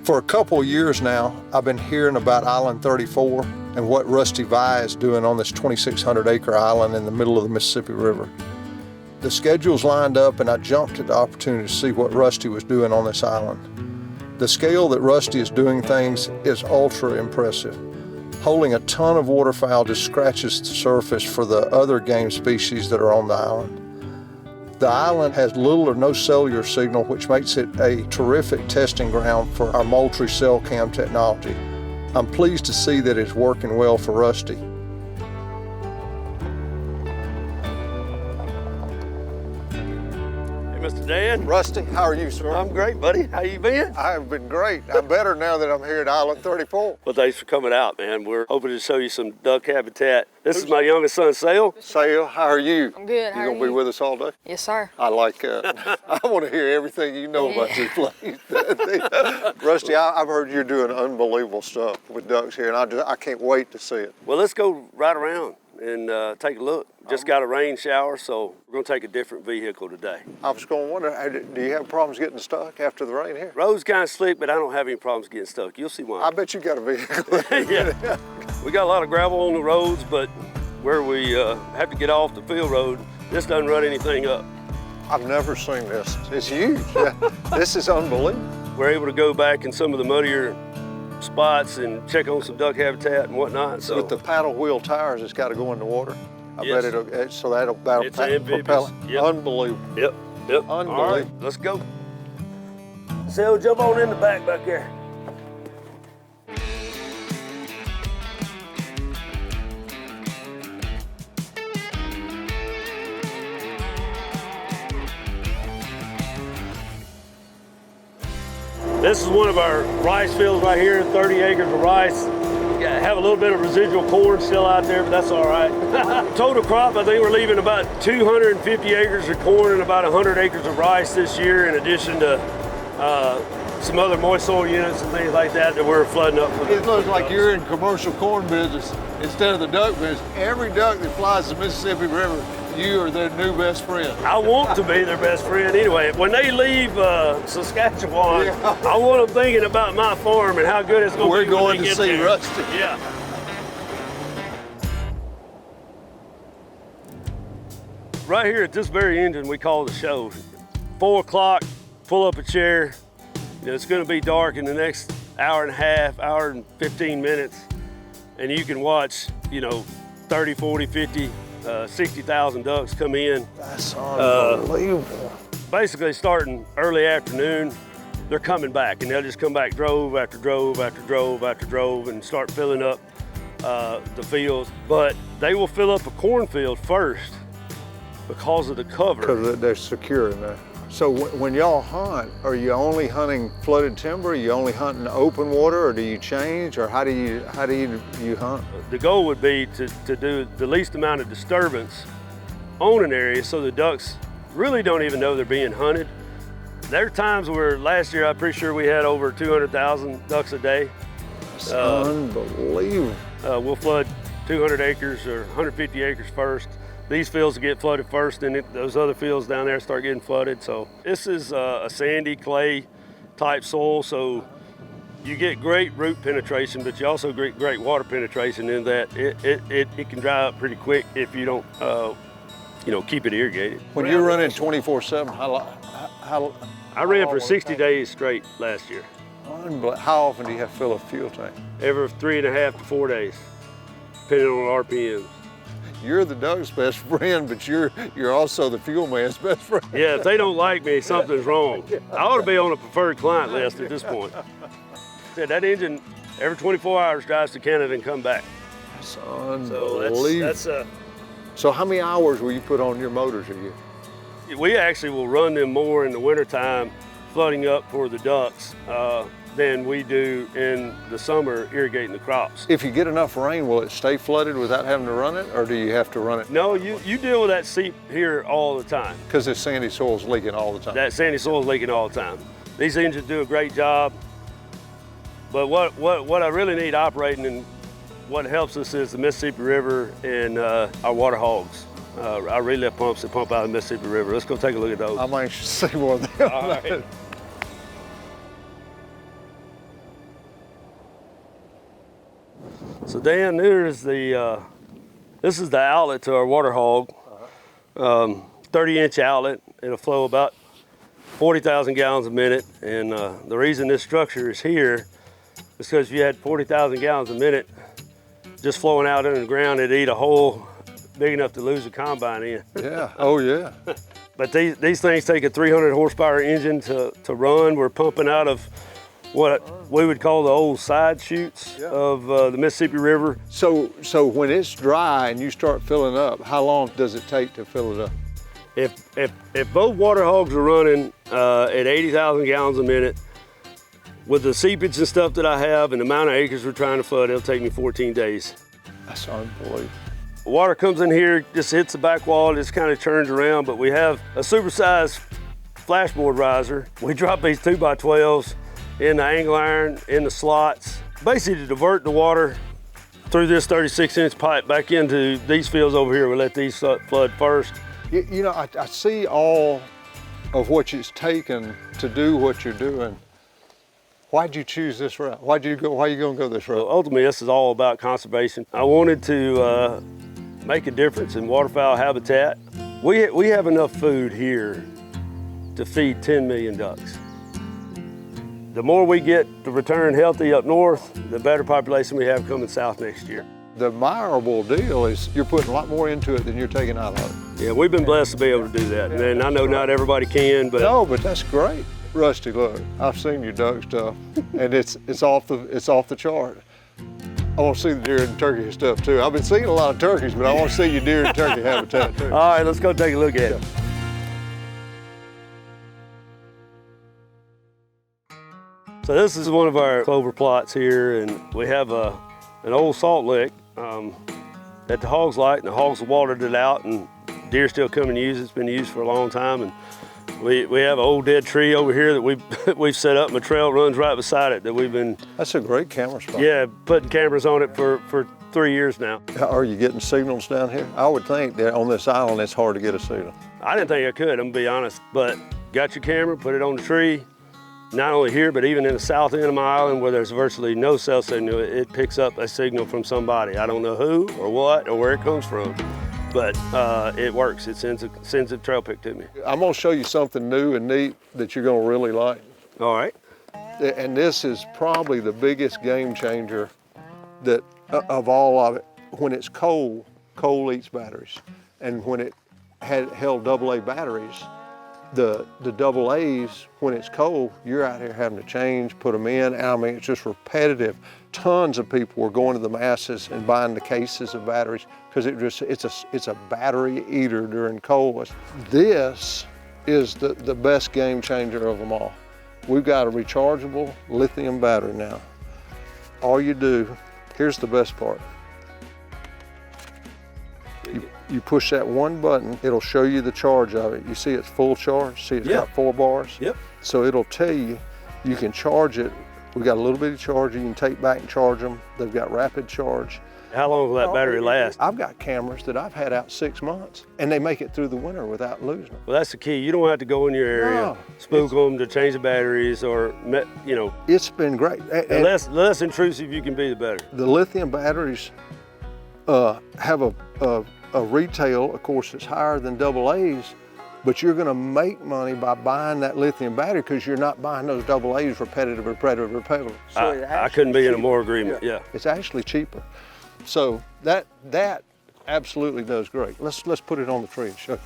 For a couple of years now, I've been hearing about Island 34 and what Ruste Via is doing on this 2,600 acre island in the middle of the Mississippi River. The schedules lined up and I jumped at the opportunity to see what Ruste was doing on this island. The scale that Ruste is doing things is ultra impressive. Holding a ton of waterfowl just scratches the surface for the other game species that are on the island. The island has little or no cellular signal, which makes it a terrific testing ground for our Moultrie cell cam technology. I'm pleased to see that it's working well for Ruste. Mr. Dan. Ruste, how are you, sir? I'm great, buddy. How you been? I've been great. I'm better now that I'm here at Island 34. Well, thanks for coming out, man. We're hoping to show you some duck habitat. This is my youngest son, Sale. Sale, how are you? I'm good. How are you? You gonna be with us all day? Yes, sir. I like that. I want to hear everything you know about this place. Ruste, I've heard you're doing unbelievable stuff with ducks here, and I can't wait to see it. Well, let's go right around and take a look. Just got a rain shower, so we're gonna take a different vehicle today. I was gonna wonder, do you have problems getting stuck after the rain here? Road's kind of slick, but I don't have any problems getting stuck. You'll see why. I bet you got a vehicle. Yeah. We got a lot of gravel on the roads, but where we have to get off the field road, this doesn't run anything up. I've never seen this. It's huge. This is unbelievable. We're able to go back in some of the muddier spots and check on some duck habitat and whatnot. So with the paddle wheel tires, it's got to go in the water. I Yes. bet that'll It's propel it. Yep. Unbelievable. Yep. Unbelievable. All right, let's go. So jump on in the back there. This is one of our rice fields right here, 30 acres of rice. Have a little bit of residual corn still out there, but that's all right. Total crop, I think we're leaving about 250 acres of corn and about 100 acres of rice this year, in addition to some other moist soil units and things like that we're flooding up with. It looks like you're in commercial corn business instead of the duck business. Every duck that flies the Mississippi River, you are their new best friend. I want to be their best friend anyway. When they leave Saskatchewan, I want them thinking about my farm and how good it's going to be. We're going when they to get see there. Ruste. Yeah. Right here at this very engine we call the show. 4 o'clock, pull up a chair. You know, it's going to be dark in the next hour and a half, hour and 15 minutes. And you can watch, 30, 40, 50, 60,000 ducks come in. That's unbelievable. Basically starting early afternoon, they're coming back, and they'll just come back drove after drove after drove after drove and start filling up the fields. But they will fill up a cornfield first because of the cover. Because they're secure in there. So when y'all hunt, are you only hunting flooded timber? Are you only hunting open water, or do you change, or how do you hunt? The goal would be to do the least amount of disturbance on an area so the ducks really don't even know they're being hunted. There are times where last year I'm pretty sure we had over 200,000 ducks a day. That's unbelievable. We'll flood 200 acres or 150 acres first. These fields get flooded first, and those other fields down there start getting flooded. So this is a sandy clay type soil, so you get great root penetration, but you also get great water penetration in that it can dry up pretty quick if you don't keep it irrigated. When you're running 24/7, how I ran for 60 days straight last year. How often do you have to fill a fuel tank? Every 3.5 to 4 days, depending on RPMs. You're the duck's best friend, but you're also the fuel man's best friend. Yeah, if they don't like me, something's wrong. I ought to be on a preferred client list at this point. That engine, every 24 hours drives to Canada and come back. That's So unbelievable. So how many hours will you put on your motors a year? We actually will run them more in the wintertime, flooding up for the ducks, than we do in the summer irrigating the crops. If you get enough rain, will it stay flooded without having to run it, or do you have to run it? No, you deal with that seep here all the time. Because this sandy soil's leaking all the time. That sandy soil's leaking all the time. These engines do a great job, but what I really need operating and what helps us is the Mississippi River and our water hogs. Our relift pumps that pump out of the Mississippi River. Let's go take a look at those. I'm anxious to see one of them. All right. So Dan, there's the, this is the outlet to our water hog. 30-inch outlet. It'll flow about 40,000 gallons a minute. And the reason this structure is here is because if you had 40,000 gallons a minute just flowing out into the ground, it'd eat a hole big enough to lose a combine in. Yeah, oh yeah. But these things take a 300 horsepower engine to run. We're pumping out of what we would call the old side chutes of the Mississippi River. So when it's dry and you start filling up, how long does it take to fill it up? If both water hogs are running at 80,000 gallons a minute, with the seepage and stuff that I have and the amount of acres we're trying to flood, it'll take me 14 days. That's unbelievable. Water comes in here, just hits the back wall, just kind of turns around, but we have a supersized flashboard riser. We drop these 2x12s in the angle iron, in the slots, basically to divert the water through this 36-inch pipe back into these fields over here. We let these flood first. You know, I see all of what it's taken to do what you're doing. Why'd you choose this route? Why are you gonna go this route? So ultimately, this is all about conservation. I wanted to make a difference in waterfowl habitat. We have enough food here to feed 10 million ducks. The more we get to return healthy up north, the better population we have coming south next year. The admirable deal is you're putting a lot more into it than you're taking out of it. Yeah, we've been blessed to be able to do that. And I know not everybody can, but no, but that's great. Rusty, look, I've seen your duck stuff, and it's off the chart. I want to see the deer and turkey stuff too. I've been seeing a lot of turkeys, but I want to see your deer and turkey habitat too. All right, let's go take a look at it. So this is one of our clover plots here, and we have an old salt lick that the hogs like, and the hogs watered it out, and deer still come and use it. It's been used for a long time, and we have an old dead tree over here that we've set up, and the trail runs right beside it that we've been. That's a great camera spot. Yeah, putting cameras on it for 3 years now. Are you getting signals down here? I would think that on this island it's hard to get a signal. I didn't think I could, I'm gonna be honest, but got your camera, put it on the tree. Not only here, but even in the south end of my island where there's virtually no cell signal, it picks up a signal from somebody. I don't know who or what or where it comes from, but it works. It sends a trail pic to me. I'm gonna show you something new and neat that you're gonna really like. All right. And this is probably the biggest game changer that of all of it. When it's coal eats batteries. And when it held AA batteries, the double A's, when it's cold, you're out here having to change, put them in. I mean, it's just repetitive. Tons of people were going to the masses and buying the cases of batteries because it's a battery eater during cold. This is the best game changer of them all. We've got a rechargeable lithium battery now. All you do, here's the best part. You push that one button, it'll show you the charge of it. You see it's full charge, see it's got 4 bars? Yep. So it'll tell you, you can charge it. We got a little bitty charger, you can take back and charge them. They've got rapid charge. How long will that battery last? I've got cameras that I've had out 6 months and they make it through the winter without losing them. Well, that's the key. You don't have to go in your area, spook them to change the batteries or, you know. It's been great. The less intrusive you can be, the better. The lithium batteries have a retail, of course, it's higher than AA's, but you're gonna make money by buying that lithium battery because you're not buying those AA's repetitive. So I couldn't be in more agreement, yeah. It's actually cheaper. So that absolutely does great. Let's put it on the tree and show you.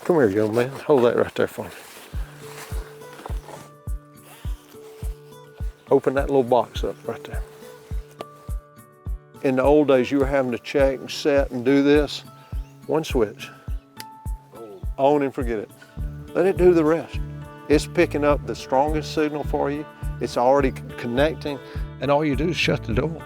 Come here, young man. Hold that right there for me. Open that little box up right there. In the old days, you were having to check and set and do this. One switch. On and forget it. Let it do the rest. It's picking up the strongest signal for you. It's already connecting, and all you do is shut the door.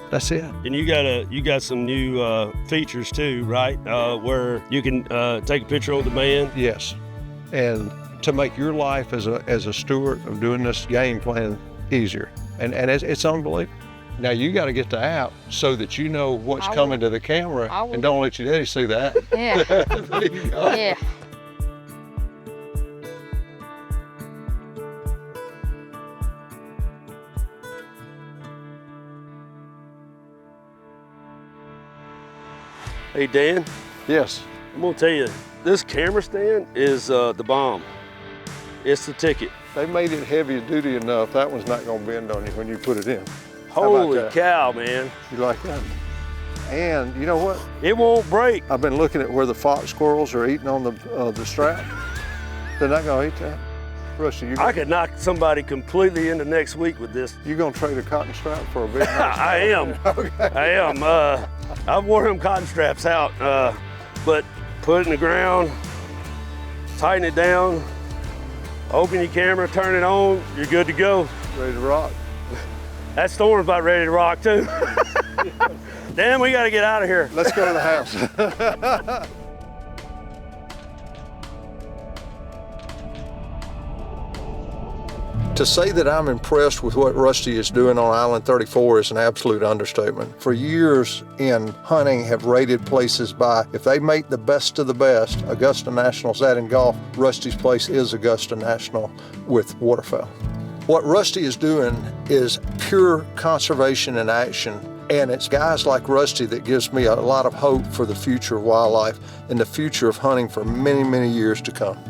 That's it. And you got some new features too, right? Where you can take a picture on demand. Yes, and to make your life as a steward of doing this game plan easier, and it's unbelievable. Now you got to get the app so that you know what's coming to the camera, and don't let your daddy see that. Yeah. There you go. Yeah. Hey, Dan, Yes. I'm gonna tell you, this camera stand is the bomb. It's the ticket. They made it heavy duty enough. That one's not gonna bend on you when you put it in. Holy that? cow, man. You like that? And you know what? It won't break. I've been looking at where the fox squirrels are eating on the strap. They're not gonna eat that. Rusty, I could knock somebody completely into next week with this. you gonna trade a cotton strap for a big nice I am. Okay. I am. I've worn them cotton straps out, but put it in the ground, tighten it down, open your camera, turn it on, you're good to go. Ready to rock. That storm's about ready to rock too. Dan, we gotta get out of here. Let's go to the house. To say that I'm impressed with what Rusty is doing on Island 34 is an absolute understatement. For years in hunting have rated places by, if they make the best of the best, Augusta National's that in golf, Rusty's place is Augusta National with waterfowl. What Rusty is doing is pure conservation in action, and it's guys like Rusty that gives me a lot of hope for the future of wildlife and the future of hunting for many, many years to come.